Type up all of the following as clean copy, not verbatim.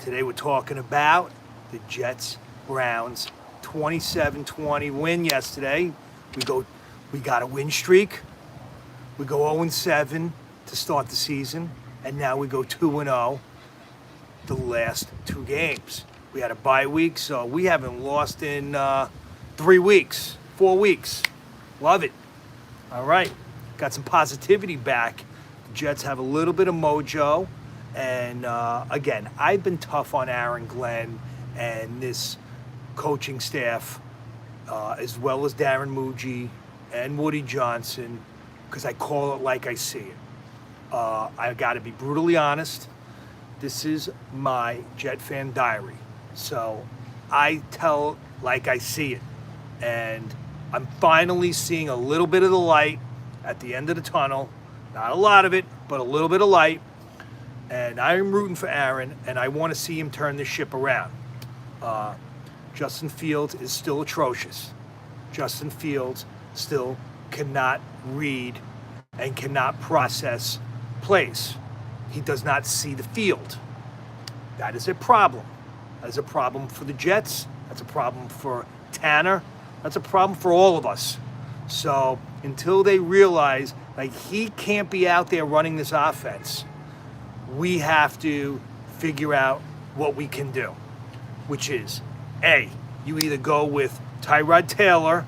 Today we're talking about the Jets-Browns 27-20 win yesterday. We got a win streak. We go 0-7 to start the season, and now we go 2-0 the last two games. We had a bye week, so we haven't lost in 3 weeks, 4 weeks. Love it. All right, got some positivity back. The Jets have a little bit of mojo. And again, I've been tough on Aaron Glenn and this coaching staff, as well as Darren Muji and Woody Johnson, because I call it like I see it. I got to be brutally honest. This is my Jet fan diary. So I tell like I see it. And I'm finally seeing a little bit of the light at the end of the tunnel. Not a lot of it, but a little bit of light. And I'm rooting for Aaron, and I want to see him turn this ship around. Justin Fields is still atrocious. Justin Fields still cannot read and cannot process plays. He does not see the field. That is a problem. That is a problem for the Jets. That's a problem for Tanner. That's a problem for all of us. So until they realize, like, he can't be out there running this offense, we have to figure out what we can do, which is, A, you either go with Tyrod Taylor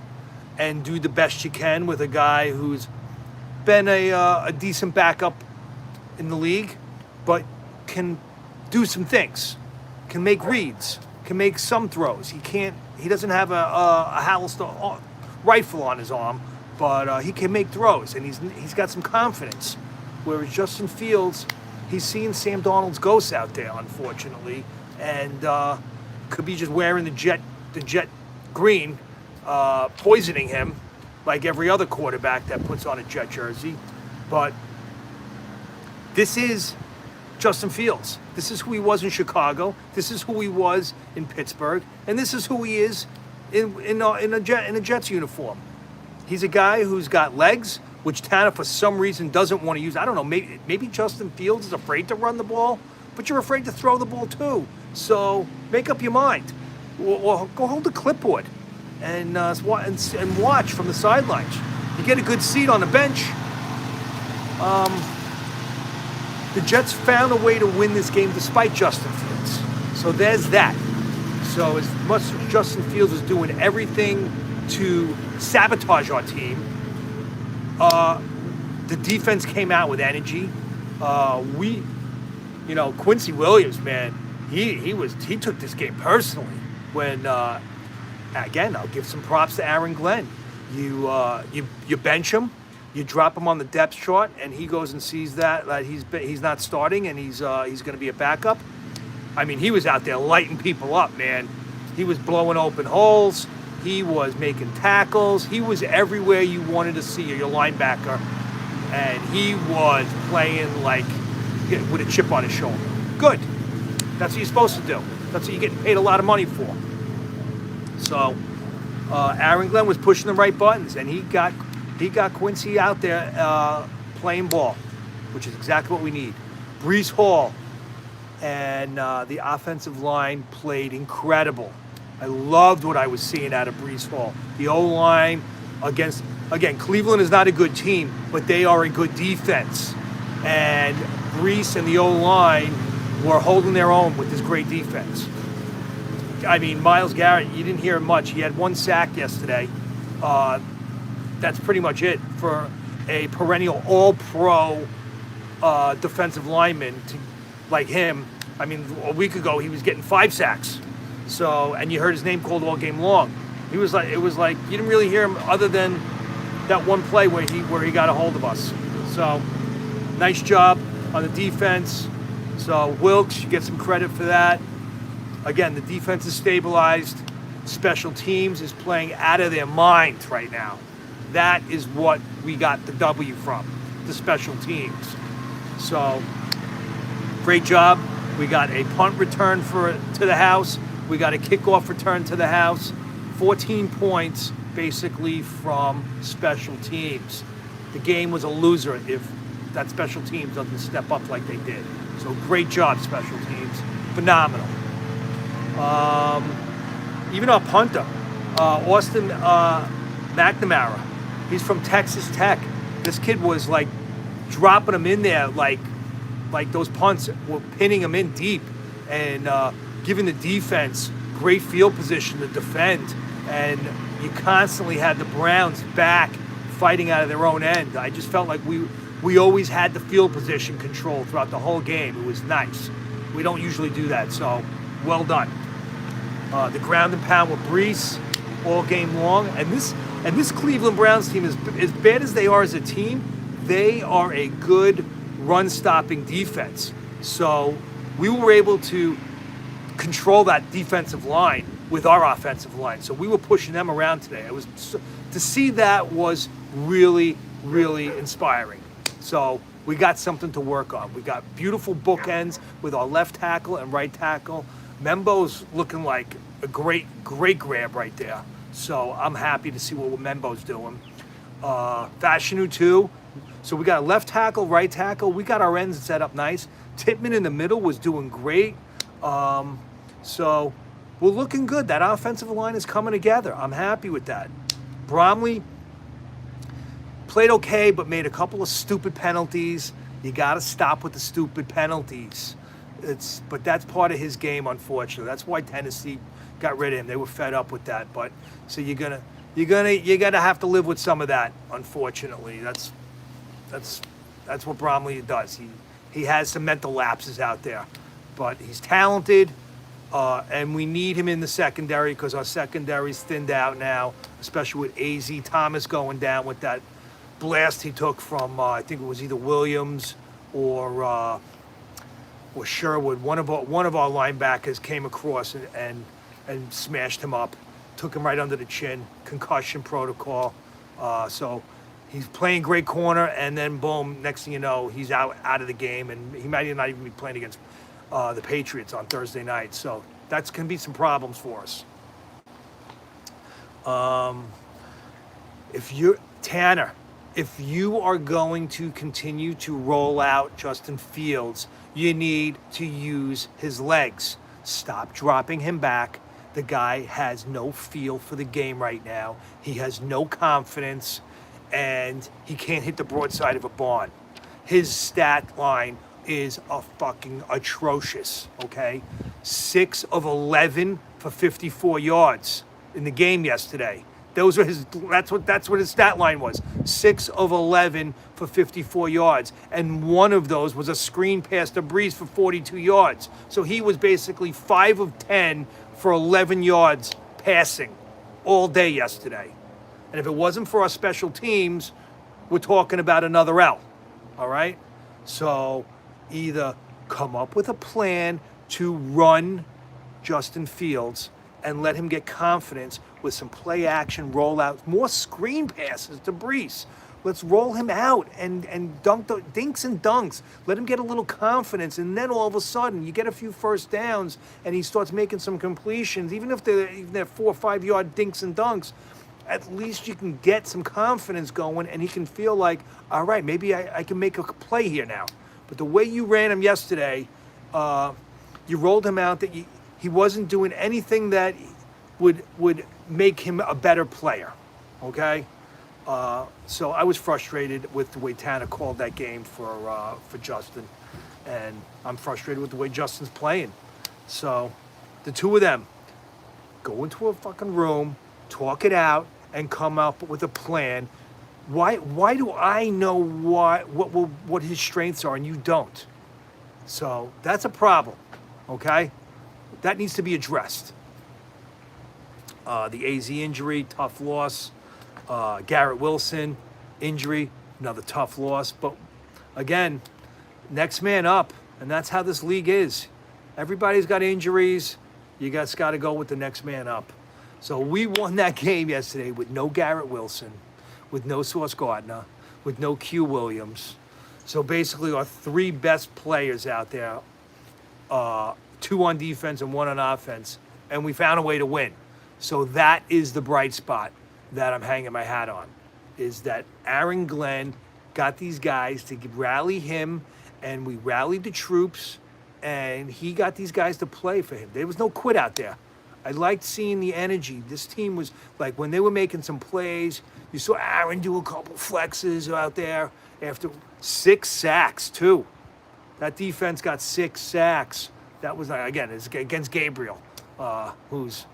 and do the best you can with a guy who's been a decent backup in the league, but can do some things, can make reads, can make some throws. He doesn't have a Hallister rifle on his arm, but he can make throws, and he's got some confidence. Whereas Justin Fields, he's seeing Sam Darnold's ghosts out there, unfortunately, and could be just wearing the jet green, poisoning him like every other quarterback that puts on a Jet jersey. But this is Justin Fields. This is who he was in Chicago. This is who he was in Pittsburgh, and this is who he is in a Jets uniform. He's a guy who's got legs, which Tanner, for some reason, doesn't want to use. I don't know, maybe Justin Fields is afraid to run the ball, but you're afraid to throw the ball too. So make up your mind. Or go hold the clipboard and watch from the sidelines. You get a good seat on the bench. The Jets found a way to win this game despite Justin Fields. So there's that. So as much as Justin Fields is doing everything to sabotage our team, the defense came out with energy. Quincy Williams, man, he took this game personally. When again, I'll give some props to Aaron Glenn. You bench him, you drop him on the depth chart, and he goes and sees that he's not starting and he's going to be a backup. I mean, he was out there lighting people up, man. He was blowing open holes. He was making tackles. He was everywhere you wanted to see your linebacker. And he was playing like with a chip on his shoulder. Good. That's what you're supposed to do. That's what you're getting paid a lot of money for. So Aaron Glenn was pushing the right buttons, and he got Quincy out there playing ball, which is exactly what we need. Breece Hall and the offensive line played incredible. I loved what I was seeing out of Breece Hall. The O-line again, Cleveland is not a good team, but they are a good defense. And Breece and the O-line were holding their own with this great defense. I mean, Myles Garrett, you didn't hear much. He had 1 sack yesterday. That's pretty much it for a perennial all-pro defensive lineman like him. I mean, a week ago, he was getting 5 sacks. So, and you heard his name called all game long. It was like you didn't really hear him other than that one play where he got a hold of us. So, nice job on the defense. So Wilkes, you get some credit for that. Again, the defense is stabilized. Special teams is playing out of their minds right now. That is what we got the W from, the special teams. So, great job. We got a punt return to the house. We got a kickoff return to the house. 14 points, basically, from special teams. The game was a loser if that special teams doesn't step up like they did. So great job, special teams. phenomenal. Even our punter, Austin McNamara, he's from Texas Tech. This kid was like dropping them in there like those punts were pinning them in deep and giving the defense great field position to defend. And you constantly had the Browns back fighting out of their own end. I just felt like we always had the field position control throughout the whole game. It was nice. We don't usually do that, so well done. The ground and pound with Breece all game long. And this Cleveland Browns team, is as bad as they are as a team, they are a good run-stopping defense. So we were able to control that defensive line with our offensive line. So we were pushing them around today. To see that was really, really inspiring. So we got something to work on. We got beautiful bookends with our left tackle and right tackle. Membo's looking like a great grab right there. So I'm happy to see what Membo's doing. Fashanu too. So we got a left tackle, right tackle. We got our ends set up nice. Tippmann in the middle was doing great. So we're looking good. That offensive line is coming together. I'm happy with that. Bromley played okay, but made a couple of stupid penalties. You got to stop with the stupid penalties. But that's part of his game, unfortunately. That's why Tennessee got rid of him. They were fed up with that. But so you're gonna have to live with some of that, unfortunately. That's what Bromley does. He has some mental lapses out there, but he's talented, and we need him in the secondary because our secondary's thinned out now, especially with A.Z. Thomas going down with that blast he took from I think it was either Williams or Sherwood. One of our linebackers came across and smashed him up, took him right under the chin, concussion protocol. So he's playing great corner, and then boom, next thing you know, he's out of the game, and he might not even be playing against the Patriots on Thursday night. So that's going to be some problems for us. If you are going to continue to roll out Justin Fields, you need to use his legs. Stop dropping him back. The guy has no feel for the game right now. He has no confidence, and he can't hit the broadside of a barn. His stat line is fucking atrocious, okay? 6 of 11 for 54 yards in the game yesterday. That's what his stat line was. 6 of 11 for 54 yards. And one of those was a screen pass to Breece for 42 yards. So he was basically 5 of 10 for 11 yards passing all day yesterday. And if it wasn't for our special teams, we're talking about another L. All right? So either come up with a plan to run Justin Fields and let him get confidence with some play action rollouts, more screen passes to Breece. Let's roll him out and dunk the dinks and dunks. Let him get a little confidence, and then all of a sudden you get a few first downs and he starts making some completions. Even if they're 4 or 5 yard dinks and dunks, at least you can get some confidence going, and he can feel like, all right, maybe I can make a play here now. But the way you ran him yesterday, you rolled him out that he wasn't doing anything that would make him a better player, okay? So I was frustrated with the way Tanner called that game for Justin, and I'm frustrated with the way Justin's playing. So the two of them go into a fucking room, talk it out, and come up with a plan. Why do I know what his strengths are and you don't? So that's a problem, okay? That needs to be addressed. The AZ injury, tough loss. Garrett Wilson injury, another tough loss. But again, next man up, and that's how this league is. Everybody's got injuries. You guys got to go with the next man up. So we won that game yesterday with no Garrett Wilson, with no Sauce Gardner, with no Q Williams. So basically our 3 best players out there, 2 on defense and 1 on offense, and we found a way to win. So that is the bright spot that I'm hanging my hat on, is that Aaron Glenn got these guys to rally him, and we rallied the troops, and he got these guys to play for him. There was no quit out there. I liked seeing the energy. This team was like when they were making some plays. You saw Aaron do a couple flexes out there after 6 sacks too. That defense got 6 sacks. That was again it's against Gabriel, who's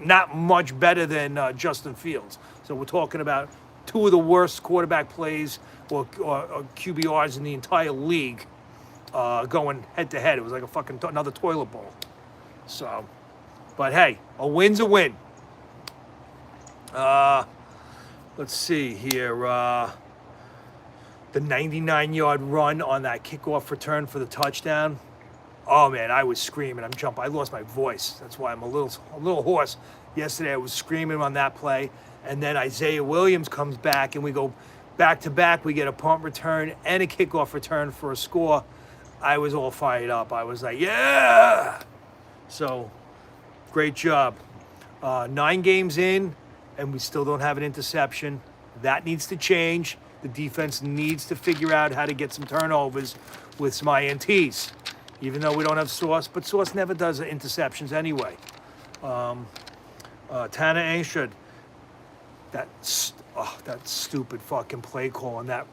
not much better than Justin Fields. So we're talking about 2 of the worst quarterback plays or QBRs in the entire league going head to head. It was like a fucking another toilet bowl. So. But hey, a win's a win. Let's see here. The 99-yard run on that kickoff return for the touchdown. Oh man, I was screaming. I'm jumping. I lost my voice. That's why I'm a little hoarse. Yesterday I was screaming on that play, and then Isaiah Williams comes back, and we go back to back. We get a punt return and a kickoff return for a score. I was all fired up. I was like, yeah. So. Great job. 9 games in, and we still don't have an interception. That needs to change. The defense needs to figure out how to get some turnovers with some INTs, even though we don't have Sauce. But Sauce never does interceptions anyway. Tanner Ainshud, that stupid fucking play call and that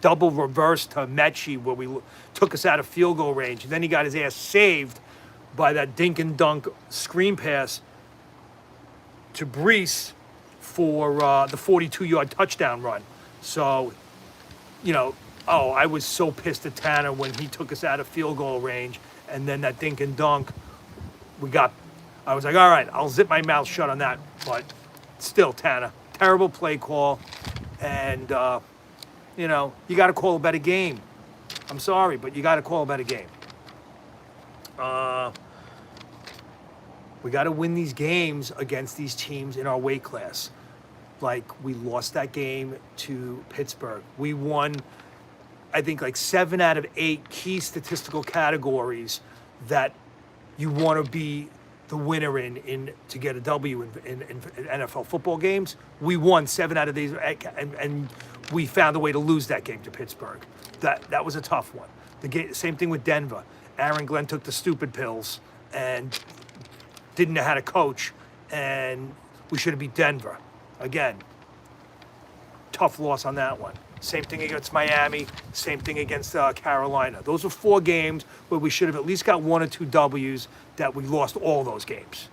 double reverse to Mechie where we took us out of field goal range. And then he got his ass saved by that dink and dunk screen pass to Breece for the 42-yard touchdown run. So, I was so pissed at Tanner when he took us out of field goal range, and then that dink and dunk, I was like, all right, I'll zip my mouth shut on that. But still, Tanner, terrible play call, and, you got to call a better game. I'm sorry, but you got to call a better game. We got to win these games against these teams in our weight class. Like, we lost that game to Pittsburgh. We won, I think, like 7 out of 8 key statistical categories that you want to be the winner in to get a W in NFL football games. We won 7 out of these, and we found a way to lose that game to Pittsburgh. That was a tough one. Same thing with Denver. Aaron Glenn took the stupid pills and didn't know how to coach, and we should have beat Denver. Again, tough loss on that one. Same thing against Miami, same thing against Carolina. Those were 4 games where we should have at least got 1 or 2 W's that we lost all those games.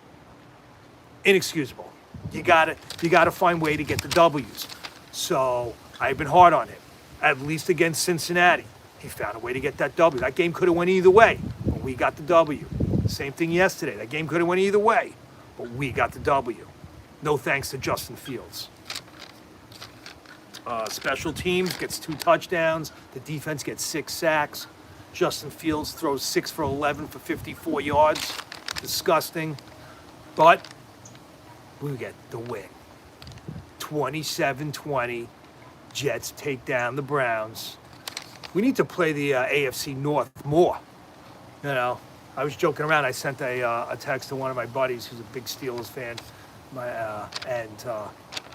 Inexcusable. You gotta find a way to get the W's. So I've been hard on him, at least against Cincinnati. He found a way to get that W. That game could have went either way, but we got the W. Same thing yesterday. That game could have went either way, but we got the W. No thanks to Justin Fields. Special teams gets 2 touchdowns. The defense gets 6 sacks. Justin Fields throws 6 for 11 for 54 yards. Disgusting. But we get the win. 27-20. Jets take down the Browns. We need to play the AFC North more. I was joking around. I sent a text to one of my buddies who's a big Steelers fan,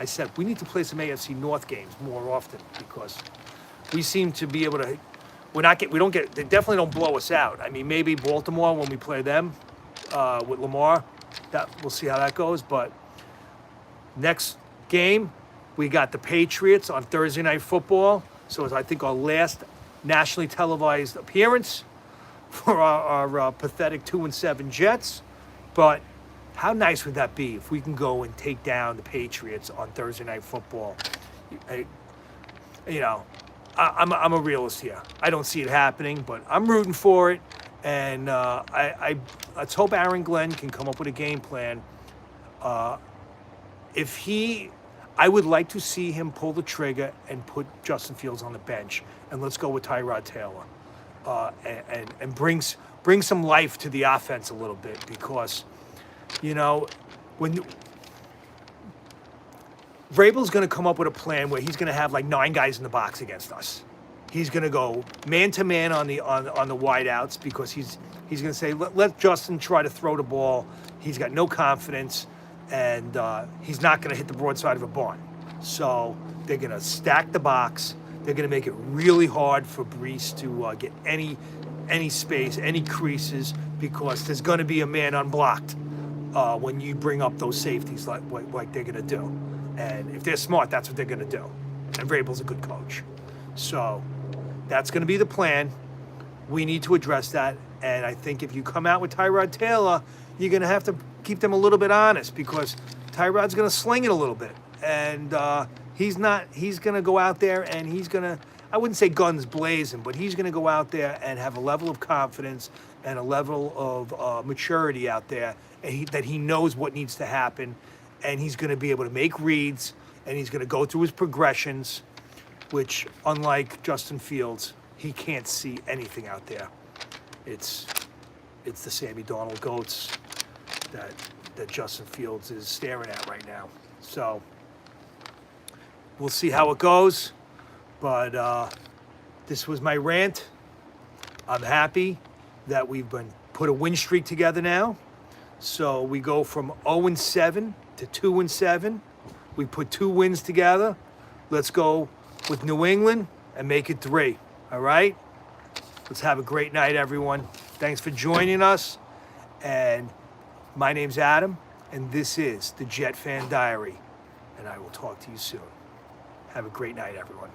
I said we need to play some AFC North games more often because we seem to be able to. They definitely don't blow us out. I mean, maybe Baltimore when we play them with Lamar. That we'll see how that goes. But next game, we got the Patriots on Thursday Night Football. So it's, I think, our last nationally televised appearance for our pathetic 2-7 Jets. But how nice would that be if we can go and take down the Patriots on Thursday Night Football? I'm a realist here. I don't see it happening, but I'm rooting for it. And let's hope Aaron Glenn can come up with a game plan. I would like to see him pull the trigger and put Justin Fields on the bench, and let's go with Tyrod Taylor, and bring some life to the offense a little bit because, when Vrabel's going to come up with a plan where he's going to have like 9 guys in the box against us. He's going to go man to man on the wideouts because he's going to say let Justin try to throw the ball. He's got no confidence. And he's not going to hit the broadside of a barn. So they're going to stack the box. They're going to make it really hard for Breece to get any any space, any creases, because there's going to be a man unblocked when you bring up those safeties like they're going to do. And if they're smart, that's what they're going to do. And Vrabel's a good coach. So that's going to be the plan. We need to address that. And I think if you come out with Tyrod Taylor, you're going to have to keep them a little bit honest, because Tyrod's going to sling it a little bit. And he's going to go out there and he's going to, I wouldn't say guns blazing, but he's going to go out there and have a level of confidence and a level of maturity out there, and that he knows what needs to happen. And he's going to be able to make reads, and he's going to go through his progressions, which, unlike Justin Fields, he can't see anything out there. It's the Sammy Darnold goats that Justin Fields is staring at right now. So we'll see how it goes. But this was my rant. I'm happy that we've put a win streak together now. So we go from 0-7 to 2-7. We put 2 wins together. Let's go with New England and make it 3. All right? Let's have a great night, everyone. Thanks for joining us. And my name's Adam, and this is the Jet Fan Diary. And I will talk to you soon. Have a great night, everyone.